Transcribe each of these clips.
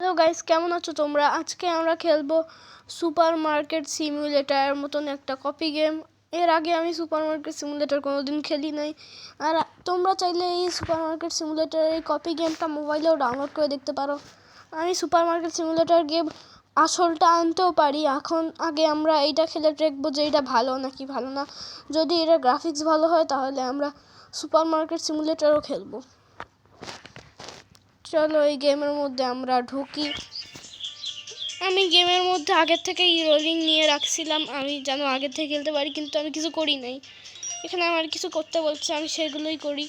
Hello guys, কেমন আছো তোমরা? আজকে আমরা খেলবো সুপার মার্কেট সিমুলেটরের মতন একটা কপি গেম। এর আগে আমি সুপার মার্কেট সিমুলেটর কোনোদিন খেলি নাই। আর তোমরা চাইলে এই সুপার মার্কেট সিমুলেটরের এই কপি গেমটা মোবাইলেও ডাউনলোড করে দেখতে পারো। আমি সুপার মার্কেট সিমুলেটর গেম আসলটা আনতেও পারি। আগে আমরা এইটা খেলে দেখবো যে এটা ভালো নাকি ভালো না। যদি এটা গ্রাফিক্স ভালো হয় তাহলে আমরা সুপার মার্কেট সিমুলেটরও খেলবো। চলো এই গেমের মধ্যে আমরা ঢুকি। আমি গেমের মধ্যে আগের থেকেই রোলিং নিয়ে রাখছিলাম, আমি যেন আগের থেকে খেলতে পারি, কিন্তু আমি কিছু করি নাই। এখানে আমার কিছু করতে বলছে, আমি সেগুলোই করি।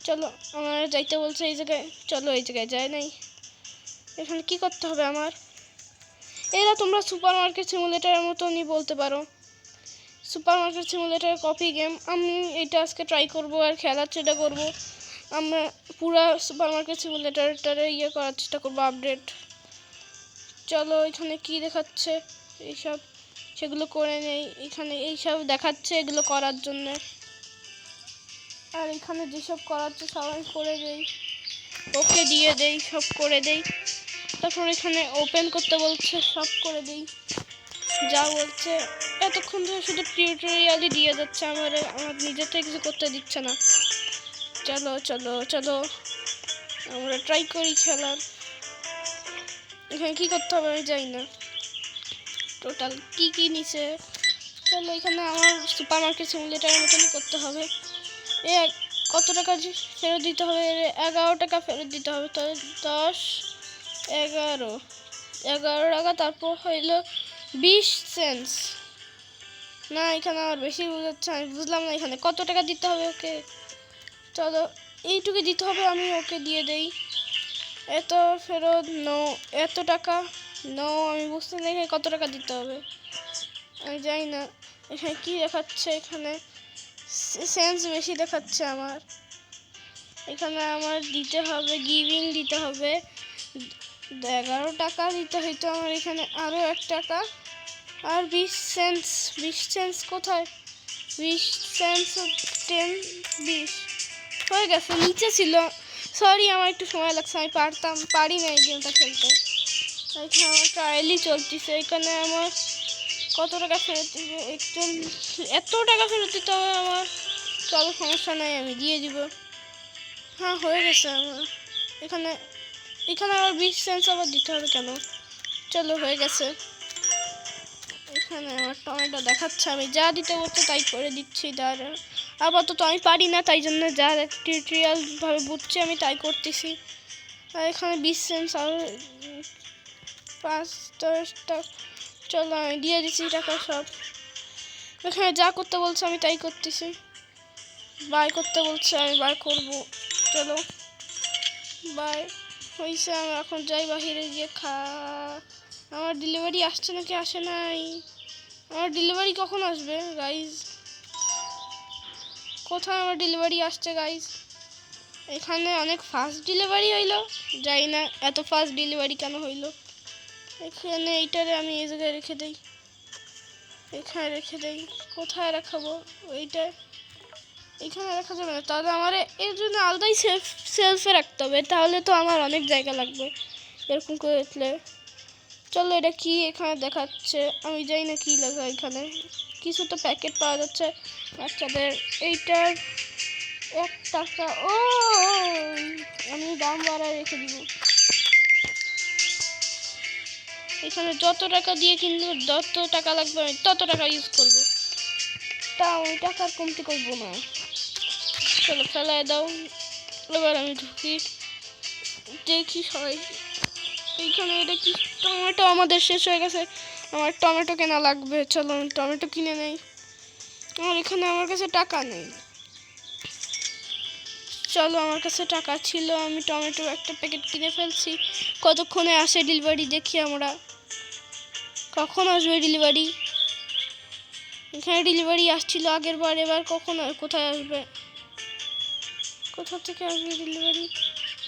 চলো, আমার যাইতে বলছে এই জায়গায়, চলো এই জায়গায় যাই নাই। এখানে কি করতে হবে আমার? এরা তোমরা সুপার মার্কেট সিমুলেটরের মতনই বলতে পারো। Super market simulator copy game. আমি এটা আজকে ট্রাই করবো আর খেলার চেষ্টা করবো। আমরা পুরো সুপার মার্কেট সিমুলেটরটারে করার চেষ্টা করবো, আপডেট। চলো, এখানে কি দেখাচ্ছে এইসব, সেগুলো করে নেই। এখানে এইসব দেখাচ্ছে এগুলো করার জন্য, আর এখানে যেসব করাচ্ছে সবাই করে দেই, ওকে দিয়ে দেই, সব করে দেই। তারপর এখানে ওপেন করতে বলছে, সব করে দেই যা বলছে। এতক্ষণ ধরে শুধু টিউটোরিয়ালই দিয়ে যাচ্ছে, আমার নিজের থেকে কিছু করতে দিচ্ছে না। চলো চলো চলো, আমরা ট্রাই করি খেলার। এখানে কি করতে হবে আমি জানি না, টোটাল কি নিচে। চলো, এখানে আমার সুপার মার্কেট সিমুলেটরের মতনই করতে হবে। কত টাকা ফেরত দিতে হবে? 11 টাকা ফেরত দিতে হবে। তো 10, 11 টাকা, তারপর হইলো 20 সেন্টস। না, এখানে আমার বেশি বোঝাচ্ছে, আমি বুঝলাম না এখানে কত টাকা দিতে হবে ওকে। চলো, এইটুকু দিতে হবে, আমি ওকে দিয়ে দেই। এত ফেরত নো, এত টাকা নো, আমি বুঝতে না এখানে কত টাকা দিতে হবে আমি জানি না। এখানে কি দেখাচ্ছে? এখানে সেন্স বেশি দেখাচ্ছে আমার। এখানে আমার দিতে হবে, গিভিং দিতে হবে 11 টাকা দিতে হইতো আমার। এখানে আরও 1 টাকা আর 20 সেন্টস কোথায়? 20 সেন্টস, 10, 20 হয়ে গেছে, নিচে ছিল। সরি, আমার একটু সময় লাগছে, আমি পারি না এই গেমটা খেলতে। এখানে আমার ট্রায়ালই চলতেছে। এখানে আমার কত টাকা ফেরত দিবে? এত টাকা ফেরত দিতে হবে আমার। চলো, সমস্যা নাই, আমি দিয়ে দিব। হ্যাঁ, হয়ে গেছে আমার। এখানে আবার 20 সেন্টস আবার দিতে হবে কেন? চলো, হয়ে গেছে। এখানে আমার টমেটো দেখাচ্ছে, আমি যা দিতে বলছে তাই করে দিচ্ছি। আপাতত আমি পারি না, তাই জন্য যা টিউটোরিয়ালভাবে বুঝছি আমি তাই করতেছি। আর এখানে 20 সেন্টস আর 5, 10 টাকা। চলো, আমি দিয়ে দিচ্ছি টাকা সব। এখানে যা করতে বলছে আমি তাই করতেছি। বাই করতে বলছে, আমি বাই করবো। চলো, বাই হয়েছে। আমি এখন যাই বাহিরে গিয়ে আমার ডেলিভারি আসছে নাকি আসে নাই? আমার ডেলিভারি কখন আসবে গাইজ? কোথায় আমার ডেলিভারি আসছে গাইজ? এখানে অনেক ফাস্ট ডেলিভারি হইলো, যাই না এত ফাস্ট ডেলিভারি কেন হইলো। এখানে এইটারে আমি এই জায়গায় রেখে দেই, এখানে রেখে দেই। কোথায় রাখাবো? ওইটা এখানে রাখা যাবে না, তাহলে আমার এর জন্য আলাদাই সেলফে রাখতে হবে, তাহলে তো আমার অনেক জায়গা লাগবে এরকম করে রাখলে। চলো, এটা কি এখানে দেখাচ্ছে? আমি জানি না কি লেখা এখানে। কিছু তো প্যাকেট পাওয়া যাচ্ছে বাচ্চাদের। এইটার 1 টাকা। ও, আমি দাম বাড়ায় রেখে দিব। এখানে যত টাকা দিয়ে কিনবো, যত টাকা লাগবে আমি তত টাকা ইউজ করব, তাও আমি টাকার কমতি করবো না। চলো, ফেলায় দাও। এবার আমি ঢুকি, দেখি সবাই। এইখানে এটা কি? টমেটো আমাদের শেষ হয়ে গেছে, আমার টমেটো কেনা লাগবে। চলো, আমি টমেটো কিনে নেই। আমার কাছে টাকা নেই। চলো, আমার কাছে টাকা ছিল, আমি টমেটো একটা প্যাকেট কিনে ফেলছি। কতক্ষণে আসে ডেলিভারি দেখি আমরা। কখন আসবে ডেলিভারি? এখানে ডেলিভারি আসছিল আগের বার, এবার কখন কোথায় আসবে? কোথা থেকে আসবে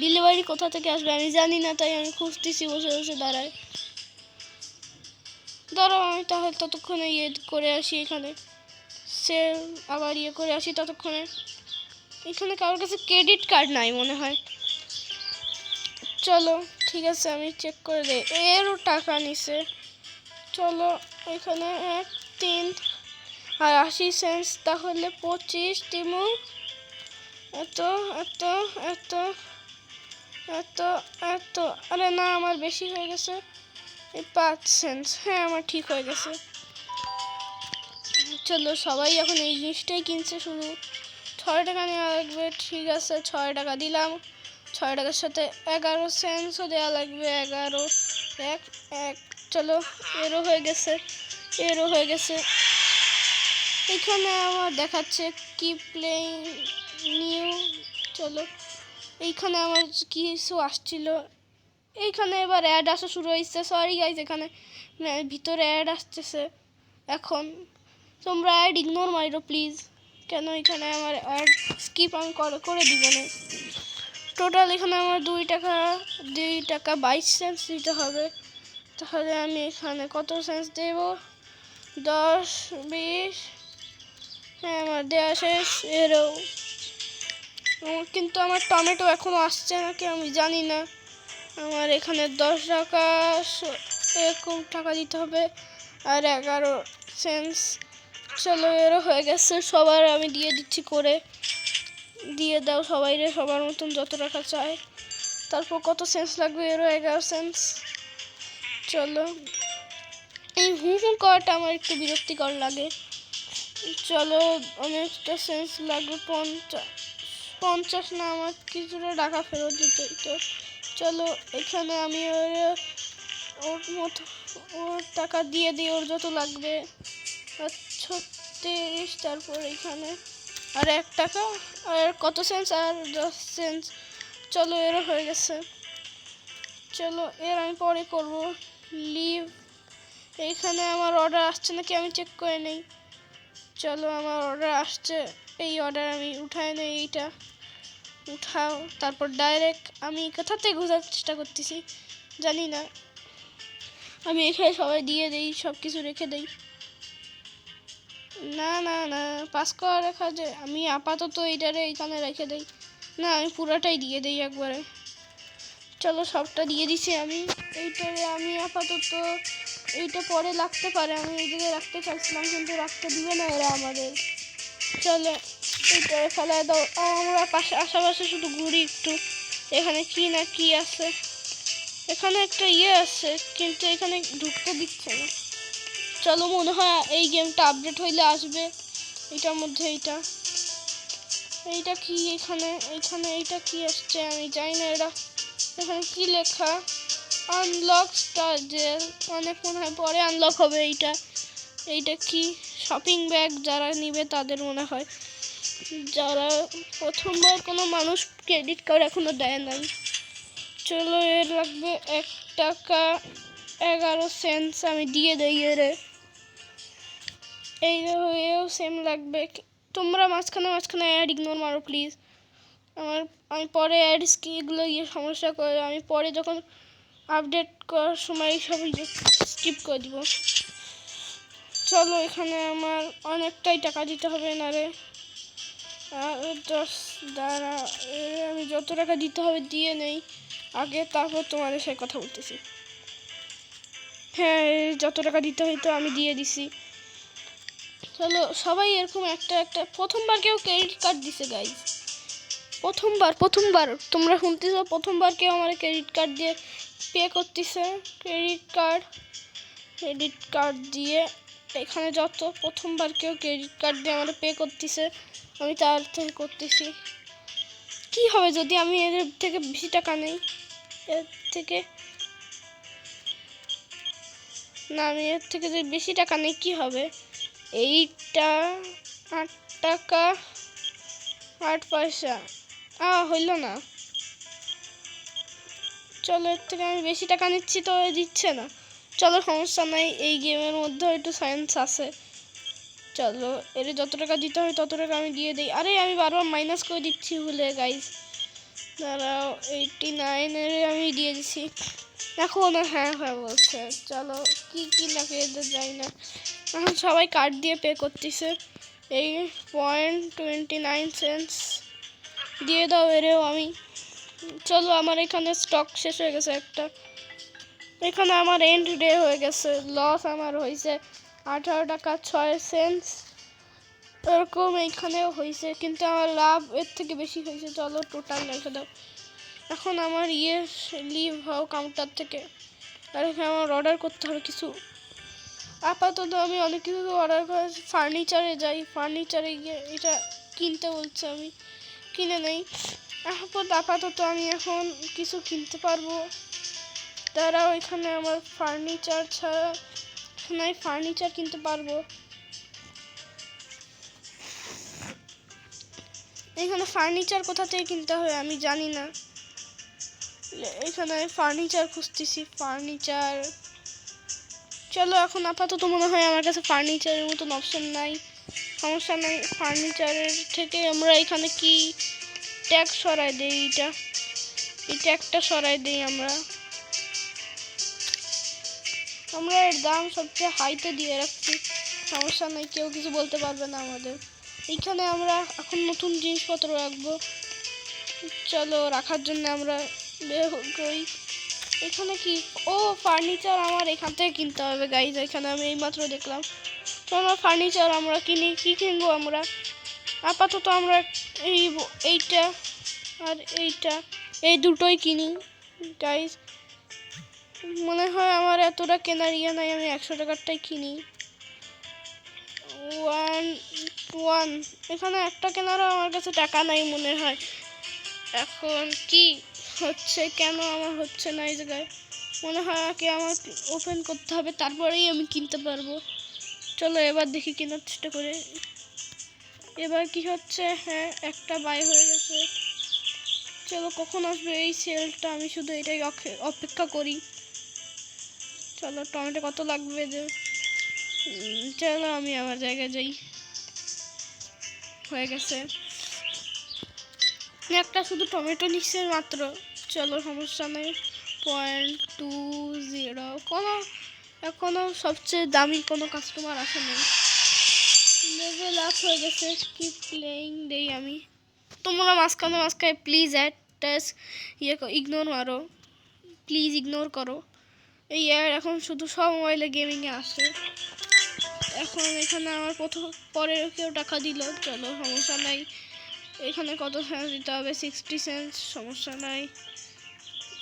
ডেলিভারি কোথা থেকে আসবে আমি জানি না, তাই আমি খুঁজতেছি বসে বসে দাঁড়াও, আমি তাহলে ততক্ষণে করে আসি। এখানে সেল আবার করে আসি ততক্ষণে। এখানে কারোর কাছে ক্রেডিট কার্ড নাই মনে হয়। চলো, ঠিক আছে আমি চেক করে দিই। এরও টাকা নিছে। চলো এখানে 1 3 আর 80 সেন্ট, তাহলে 25 দিমু। এত এত এত এত এত, আরে না আমার বেশি হয়ে গেছে। এই 5 সেন্ট, হ্যাঁ আমার ঠিক হয়ে গেছে। চলো সবাই এখন এই জিনিসটাই কিনছে শুধু। 6 টাকা নেওয়া লাগবে, ঠিক আছে 6 টাকা দিলাম। 6 টাকার সাথে 11 সেন্টসও দেওয়া লাগবে, 11 1 1। চলো এরও হয়ে গেছে, এরও হয়ে গেছে। এখানে আমার দেখাচ্ছে কি প্লেইং নিউ। চলো এইখানে আমার কিছু আসছিল, এইখানে এবার অ্যাড আসা শুরু হয়েছে। সরি গাইজ, এখানে ভিতরে অ্যাড আসতেছে এখন। তোমরা অ্যাড ইগনোর মারো প্লিজ, কেন এখানে আমার অ্যাড স্কিপ আমি করে দিব না। টোটাল এখানে আমার 2 টাকা 22 সেন্ট দিতে হবে। তাহলে আমি এখানে কত সেন্ট দেব? 10 20, হ্যাঁ আমার দেওয়া শেষ। এরও কিন্তু আমার টমেটো এখনো আসছে নাকি আমি জানি না। আমার এখানে 10 টাকা এরকম টাকা দিতে হবে আর 11 সেন্ট। চলো এরও হয়ে গেছে, সবার আমি দিয়ে দিচ্ছি করে। দিয়ে দাও সবাই রে, সবার মতন যত টাকা চায়। তারপর কত সেন্স লাগবে? এরও 11 সেন্স। চলো এই হুম করাটা আমার একটু বিরক্তিকর লাগে। চলো অনেকটা সেন্স লাগবে, 50 না, আমার কিছুটা টাকা ফেরত দিতে তো। চলো এখানে আমি ওর মতো ওর টাকা দিয়ে দিই, ওর যত লাগবে। 36, তারপর এখানে আর 1 টাকা আর কত সেন্স? আর 10 সেন্স। চলো এরও হয়ে গেছে। চলো এর আমি পরে করব। লিভ। এইখানে আমার অর্ডার আসছে নাকি আমি চেক করে নেই। চলো আমার অর্ডার আসছে, এই অর্ডার আমি উঠায় নেই। এইটা উঠাও, তারপর ডাইরেক্ট আমি কোথাতে বোঝার চেষ্টা করতেছি জানি না। আমি এখানে সবাই দিয়ে দেই, সব কিছু রেখে দেই। না না না, পাস করা রেখা যে আমি আপাতত এইটারে এইখানে রেখে দেই। না আমি পুরাটাই দিয়ে দেই একবারে। চলো সবটা দিয়ে দিছি আমি। এইটারে আমি আপাতত, এইটা পরে লাগতে পারে, আমি এই জায়গায় রাখতে চাইছিলাম কিন্তু রাখতে দিবে না এরা আমাদের। চলো এইটারে ফেলায় দাও। আমরা আশেপাশে শুধু ঘুরি একটু, এখানে কি না কি আছে। এখানে একটা আছে কিন্তু এখানে ঢুকতে দিচ্ছে না। চলো মনে হয় এই গেমটা আপডেট হইলে আসবে এটার মধ্যে। এইটা কি? এখানে এইটা কি আসছে আমি জানি না। এখানে কি লেখা? আনলক স্টার জেল, অনেক মনে হয় পরে আনলক হবে এইটা কি? শপিং ব্যাগ যারা নিবে তাদের মনে হয়, যারা প্রথমবার কোনো মানুষ ক্রেডিট কার্ড এখনো দেয় নাই। চলো এর লাগবে 1 টাকা 11 সেন্ট, আমি দিয়ে দেই এরে। এও সেম লাগবে। তোমরা মাঝখানে অ্যাড ইগনোর মারো প্লিজ। আমি পরে অ্যাড এগুলো সমস্যা করে, আমি পরে যখন আপডেট করার সময় সব স্কিপ করে দিব। চলো এখানে আমার অনেকটাই টাকা দিতে হবে না রে। 10 দাঁড়া, আমি যত টাকা দিতে হবে দিয়ে নেই আগে, তারপর তোমাদের সাথে কথা বলতেছি। হ্যাঁ যত টাকা দিতে হইতো আমি দিয়ে দিছি। চলো সবাই এরকম একটা প্রথমবার কেউ ক্রেডিট কার্ড দিছে গাইজ, প্রথমবার তোমরা শুনতেছো, প্রথমবার কেউ আমার ক্রেডিট কার্ড দিয়ে পে করতেছে। ক্রেডিট কার্ড দিয়ে এখানে যত প্রথমবার কেউ ক্রেডিট কার্ড দিয়ে আমার পে করতেছে, আমি তার থেকে করতেছি। কি হবে যদি আমি এর থেকে বেশি টাকা নেই? আমি এর থেকে যদি বেশি টাকা নেই কি হবে? এইটা 8 টাকা 8 পয়সা হইল না। চলো এর থেকে আমি বেশি টাকা নিচ্ছি তো দিচ্ছে না। চলো সমস্যা নাই, এই গেমের মধ্যে একটু সায়েন্স আছে। চলো এর যত টাকা দিতে হয় তত টাকা আমি দিয়ে দিই। আরে আমি বারবার মাইনাস করে দিচ্ছি ভুলে গাইজ, দাঁড়াও। 89 এর আমি দিয়ে দিছি এখন। হ্যাঁ বলছে। চলো কি না পেয়ে যাই না, এখন সবাই কার্ড দিয়ে পে করতেছে। এই 0.29 সেন্টস দিয়ে দাও এরেও আমি চলো, আমার এখানে স্টক শেষ হয়ে গেছে একটা। এখানে আমার এন্ড ডে হয়ে গেছে, লস আমার হয়েছে 18 টাকা 6 সেন্ট এরকম এইখানেও হয়েছে, কিন্তু আমার লাভ এর থেকে বেশি হয়েছে। চলো টোটাল রেখে দাও। এখন আমার লিভ হও কাউন্টার থেকে, আর এখানে আমার অর্ডার করতে হবে কিছু। আপাতত আমি অনেক কিছু অর্ডার করেছি। ফার্নিচারে যাই, ফার্নিচারে গিয়ে এটা কিনতে বলছে, আমি কিনে নেই। আপাতত আমি এখন কিছু কিনতে পারবো। তারা ওইখানে আমার ফার্নিচার ছাড়া এখানে ফার্নিচার কিনতে পারবো। এখানে ফার্নিচার কোথা থেকে কিনতে হয় আমি জানি না। এখানে ফার্নিচার খুঁজতেছি, ফার্নিচার। চলো, এখন আপাতত মনে হয় আমার কাছে ফার্নিচারের মতন অপশন নাই। সমস্যা নাই, ফার্নিচারের থেকে আমরা এখানে কি ট্যাগ সরাই দেই, এই ট্যাগটা সরাই দেই আমরা এর দাম সবচেয়ে হাইতে দিয়ে রাখছি। সমস্যা নাই, কেউ কিছু বলতে পারবে না আমাদের। এইখানে আমরা এখন নতুন জিনিসপত্র রাখবো। চলো, রাখার জন্য আমরা বের করি। এখানে কি, ও ফার্নিচার আমার এখান থেকে কিনতে হবে গাইজ। এখানে আমি এইমাত্র দেখলাম। চলো ফার্নিচার আমরা কিনি। কি কিনবো আমরা? আপাতত আমরা এইটা আর এইটা, এই দুটোই কিনি গাইজ। মনে হয় আমার এতটা কেনার ইয়ে নাই, আমি 100 টাকারটাই কিনি। ওয়ান এখানে একটা কেনারও আমার কাছে টাকা নাই মনে হয়। এখন কি হচ্ছে, কেন আমার হচ্ছে না এই জায়গায়? মনে হয় আগে আমার ওপেন করতে হবে, তারপরেই আমি কিনতে পারবো। চলো এবার দেখি কেনার চেষ্টা করে। এবার কি হচ্ছে? হ্যাঁ, একটা বাই হয়ে গেছে। চলো, কখন আসবে এই সেলটা, আমি শুধু এটাই অপেক্ষা করি। চলো, টমেটো কত লাগবে যে? চলো আমি আমার জায়গায় যাই। হয়ে গেছে, একটা শুধু টমেটো নিচ্ছে মাত্র। চলো সমস্যা নেই। 0.20 এখনো সবচেয়ে দামি কোনো কাস্টমার আসে নেই। লেভেল আপ হয়ে গেছে। কি প্লেইং দেই আমি। তোমরা মাঝখানে প্লিজ অ্যাডটাস ইগনোর মারো, প্লিজ ইগনোর করো। এই অ্যাড এখন শুধু সব মোবাইলে গেমিংয়ে আসে। এখন এখানে আমার পরে কেউ টাকা দিল। চলো সমস্যা নাই। এখানে কত সেন্স দিতে হবে? 60 সেন্স। সমস্যা নাই।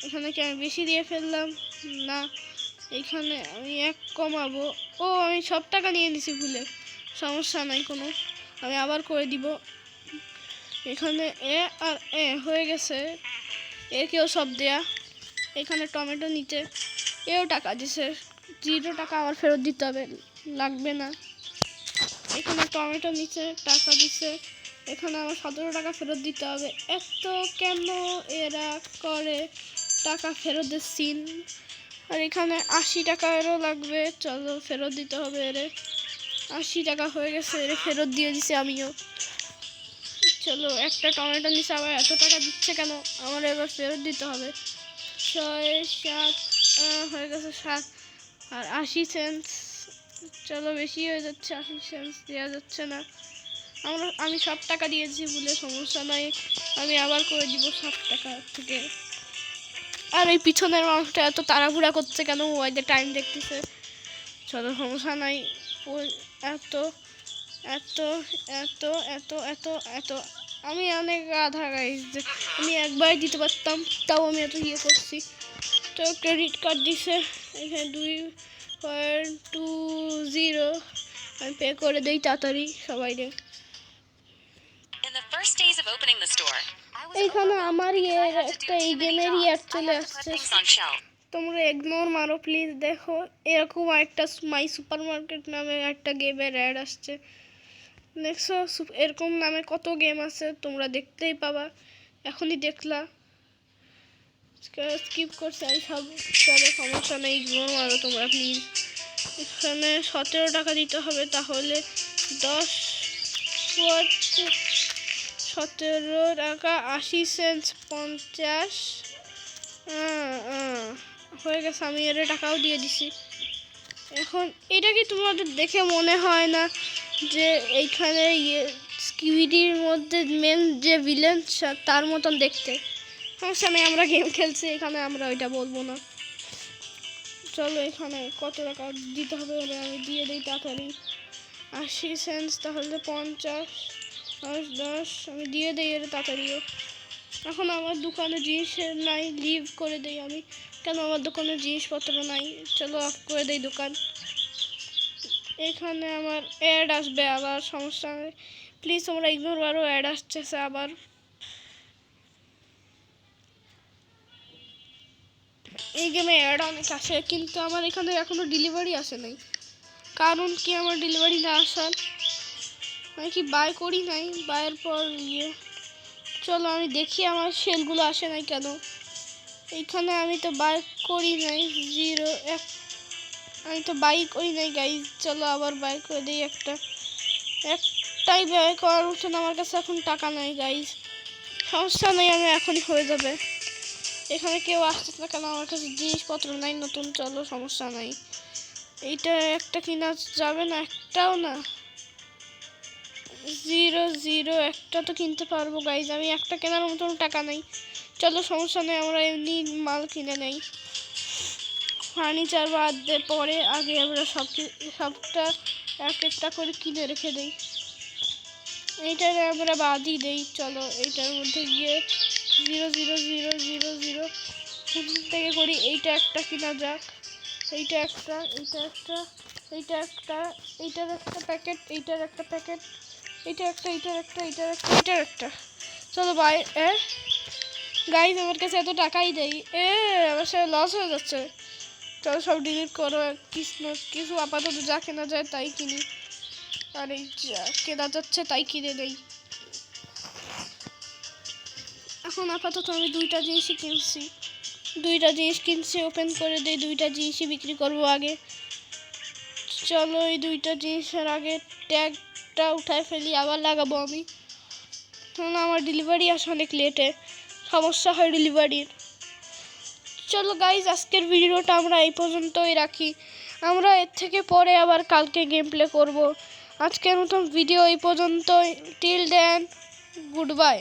এখানে কি আমি বেশি দিয়ে ফেললাম? না, এখানে আমি 1 কমাবো। ও, আমি সব টাকা নিয়ে নিছি ভুলে। সমস্যা নাই কোনো, আমি আবার করে দিব। এখানে এ আর এ হয়ে গেছে, একেও সব দেয়া। এখানে টমেটো নিচে, এও টাকা দিছে। 0 টাকা আমার ফেরত দিতে হবে, লাগবে না। এখানে টমেটো নিচে টাকা দিছে, এখানে আমার 17 টাকা ফেরত দিতে হবে। এত কেন এরা করে টাকা ফেরতের সিন? আর এখানে 80 টাকারও লাগবে। চলো ফেরত দিতে হবে এরে। 80 টাকা হয়ে গেছে, এরে ফেরত দিয়ে দিছি আমিও। চলো, একটা টমেটো নিচে আবার এত টাকা দিচ্ছে কেন? আমার এবার ফেরত দিতে হবে। 6 7 হয়ে গেছে 7 আর 80 সেন্ট। চলো, বেশি হয়ে যাচ্ছে, 80 সেন্ট দেওয়া যাচ্ছে না। আমি সব টাকা দিয়েছি বলে, সমস্যা নাই, আমি আবার করে দিব 7 টাকা থেকে। আর এই পিছনের মানুষটা এত তাড়াহুড়া করছে কেন? মোবাইলে টাইম দেখতেছে। চলো সমস্যা নাই। এত এত এত এত এত এত আমি অনেক আধা গাইজ, আমি একবার দিতে পারতাম, তাও আমি এত ইয়ে করছি। তো ক্রেডিট কার্ড দিছে, এখানে 2.20 আমি পে করে দেই তাড়াতাড়ি সবাইকে। এইখানে আমার একটা এই গেমের অ্যাড চলে আসছে, তোমরা ইগনোর মারো প্লিজ। দেখো, এরকম একটা মাই সুপার মার্কেট নামে একটা গেমের অ্যাড আসছে। দেখছো, এরকম নামে কত গেম আছে, তোমরা দেখতেই পাবা। এখনই দেখলা, স্কিপ করছে এই সব। চলো সমস্যা নেই, ইগনোর মারো তোমরা প্লিজ। এখানে 17 টাকা দিতে হবে, তাহলে 17 টাকা 80 সেন্ট 50 হয়ে গেছে। আমি এর টাকাও দিয়ে দিছি। এখন এটা কি তোমাদের দেখে মনে হয় না যে এইখানে স্কুইডির মধ্যে মেন যে ভিলেন তার মতন দেখতে? সমস্যা নেই, আমরা গেম খেলছি এখানে, আমরা ওইটা বলবো না। চলো এখানে কত টাকা দিতে হবে আমি দিয়ে দিই তাড়াতাড়ি। 80 সেন্টস, তাহলে 50, 10 আমি দিয়ে দিই এর তাড়াতাড়িও। এখন আমার দোকানে জিনিস নাই, লিভ করে দিই আমি। কেন আমার দোকানে জিনিসপত্র নাই? চলো অফ করে দিই দোকান। এখানে আমার অ্যাড আসবে আবার, সমস্যা নেই, প্লিজ তোমরা ইগনোর করো, অ্যাড আসতেছে আবার। এই গেমে অ্যাড অনেক আসে, কিন্তু আমার এখানে এখনো ডেলিভারি আসে নাই। কারণ কি আমার ডেলিভারি না আসার? আমি কি বাই করি নাই? বাইয়ের পর চলো আমি দেখি আমার সেলগুলো আসে নাই কেন। এইখানে আমি তো বাই করি নাই, 0 1, আমি তো বাই করি নাই গাইজ। চলো আবার বাই করে দিই একটাই ব্যয় করার মতন আমার কাছে এখন টাকা নাই গাইজ। সমস্যা নেই, আমি এখনই হয়ে যাবে। এখানে কেউ আসতেছে না কেন? আমার কাছে জিনিসপত্র নাই নতুন। চলো সমস্যা নাই, এইটা একটা কিনা যাবে না, একটাও না। 0 0 একটা তো কিনতে পারবো গাইজ, আমি একটা কেনার মতন টাকা নেই। চলো সমস্যা নেই, আমরা এমনি মাল কিনে নেই। ফার্নিচার বাদ দিয়ে পরে, আগে আমরা সবটা এক একটা করে কিনে রেখে দিই। এইটার আমরা বাদই দেই। চলো এইটার মধ্যে গিয়ে 0 0 0 0 0 থেকে করি। এইটা একটা কিনা যাক, এইটা একটা, এইটা একটা, এইটা একটা, এইটার একটা প্যাকেট, এইটার একটা প্যাকেট, এইটা একটা, এইটার একটা, এইটার একটা, এইটার একটা। চলো বাই। গাইজ আমার কাছে এত টাকাই দেই, আমার সাথে লস হয়ে যাচ্ছে। চলো সব ডিলিট করো, কিছু আপাতত যা কেনা যায় তাই কিনি, আর এই যা কেনা যাচ্ছে তাই কিনে নেই। এখন আপাতত আমি দুইটা জিনিসই কিনছি, ওপেন করে দিই, দুইটা জিনিসই বিক্রি করবো আগে। চলো এই দুইটা জিনিসের আগে ট্যাগটা উঠায় ফেলি, আবার লাগাবো আমি, কারণ আমার ডেলিভারি আসে অনেক লেটে, সমস্যা হয় ডেলিভারির। চলো গাইজ আজকের ভিডিওটা আমরা এই পর্যন্তই রাখি, আমরা এর থেকে পরে আবার কালকে গেম প্লে করবো। আজকের মতন ভিডিও এই পর্যন্তই, টিল দেন গুড বাই।